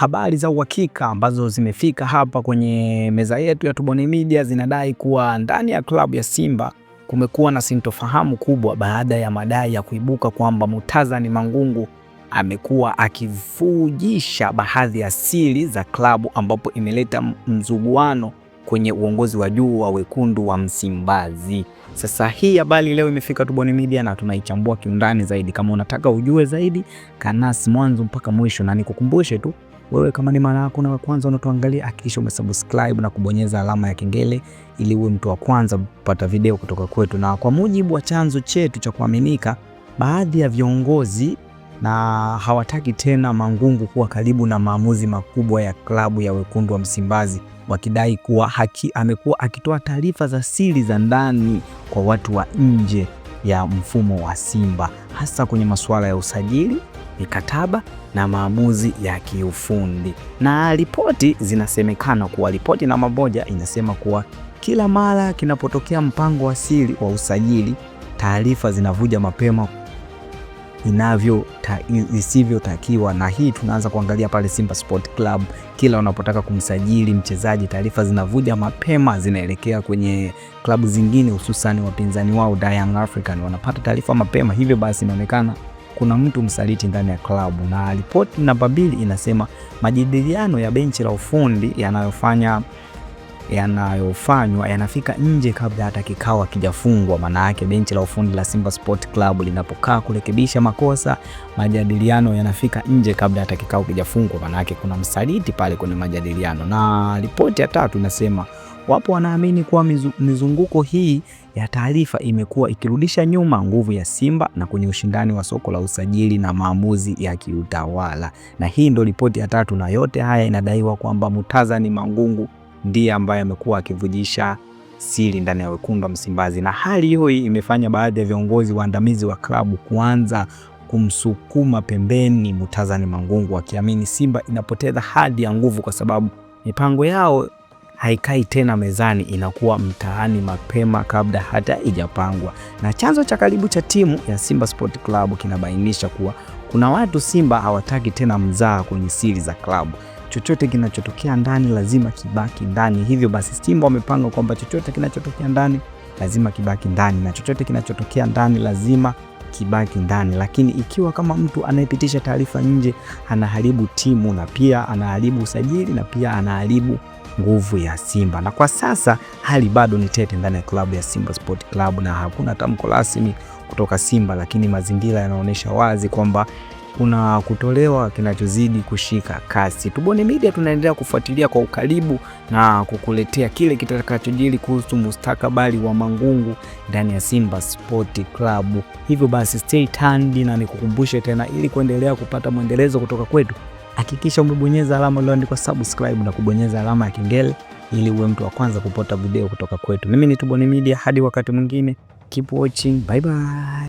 Habari za uhakika ambazo zimefika hapa kwenye meza yetu ya Tubone Media zinadai kuwa ndani ya klabu ya Simba kumekuwa na sintofahamu kubwa baada ya madai ya kuibuka kwamba Murtaza Mangungu amekuwa akivujisha baadhi ya siri za klabu, ambapo imeleta mzuguano kwenye uongozi wa juu wa wekundu wa Msimbazi. Sasa hii habari leo imefika Tubone Media na tunaichambua kiundani zaidi. Kama unataka ujue zaidi, kanasi mwanzo mpaka mwisho, na nikukumbushe tu wewe, kama ni mara yako na wa kwanza unatuangalia, hakikisha umesubscribe na kubonyeza alama ya kengele ili uwe mtu wa kwanza kupata video kutoka kwetu. Na kwa mujibu wa chanzo chetu cha kuaminika, baadhi ya viongozi na hawataki tena Mangungu kuwa karibu na maamuzi makubwa ya klabu ya wekundu wa Msimbazi, wakidai kuwa amekuwa akitoa taarifa za siri za ndani kwa watu wa nje ya mfumo wa Simba, hasa kwenye masuala ya usajili, mikataba na maamuzi ya kiufundi. Na ripoti zinasemekana kuwa, ripoti namba moja inasema kuwa kila mara kinapotokea mpango wa siri wa usajili, taarifa zinavuja mapema isivyotakiwa. Na hii tunaanza kuangalia pale Simba Sport Club, kila wanapotaka kumsajili mchezaji, taarifa zinavuja mapema, zinaelekea kwenye klabu zingine, hususan wapinzani wao Young African wanapata taarifa mapema. Hivyo basi inaonekana kuna mtu msaliti ndani ya klabu. Na ripoti namba 2 inasema majadiliano ya benchi la ufundi yanayofanywa yanafika nje kabla hata kikao hakijafungwa. Maana yake benchi la ufundi la Simba Sport Club linapokaa kurekebisha makosa, majadiliano yanafika nje kabla hata kikao hakijafungwa. Maana yake kuna msaliti pale kwenye majadiliano. Na ripoti ya 3 inasema wapo wanaamini kuwa mizunguko hii ya taarifa imekuwa ikirudisha nyuma nguvu ya Simba na kwenye ushindani wa soko la usajili na maamuzi ya kiutawala. Na hii ndo ripoti ya 3, na yote haya inadaiwa kwamba Murtaza Mangungu ndiye ambaye amekuwa akivujisha siri ndani ya wekundu wa Msimbazi. Na hali hiyo imefanya baadhi ya viongozi waandamizi wa klabu kuanza kumsukuma pembeni Murtaza Mangungu, wakiamini Simba inapoteza hadi ya nguvu kwa sababu mipango yao haikai tena mezani, inakuwa mtaani mapema kabla hata ijapangwa. Na chanzo cha karibu cha timu ya Simba Sport Club kinabainisha kuwa kuna watu Simba hawataki tena mzaa kwenye siri za klabu. Chochote kinachotokea ndani lazima kibaki ndani. Hivyo basi Simba wamepanga kwamba chochote kinachotokea ndani lazima kibaki ndani, na chochote kinachotokea ndani lazima kibaki ndani. Lakini ikiwa kama mtu anayepitisha taarifa nje, anaharibu timu na pia anaharibu usajili na pia anaharibu nguvu ya Simba. Na kwa sasa hali bado ni tete ndani ya klabu ya Simba Sport Club na hakuna tamko rasmi kutoka Simba, lakini mazingira yanaonyesha wazi kwamba kuna kutolewa kinachozidi kushika kasi. Tubone Media tunaendelea kufuatilia kwa ukaribu na kukuletea kile kitakachojiri kuhusu mustakabali wa Mangungu ndani ya Simba Sport Club. Hivyo basi stay tuned, na nikukumbushe tena, ili kuendelea kupata mwendelezo kutoka kwetu, hakikisha umebonyeza alama iliyoandikwa subscribe na kubonyeza alama ya kengele ili uwe mtu wa kwanza kupata video kutoka kwetu. Mimi ni Tubone Media, hadi wakati mwingine, keep watching, bye bye.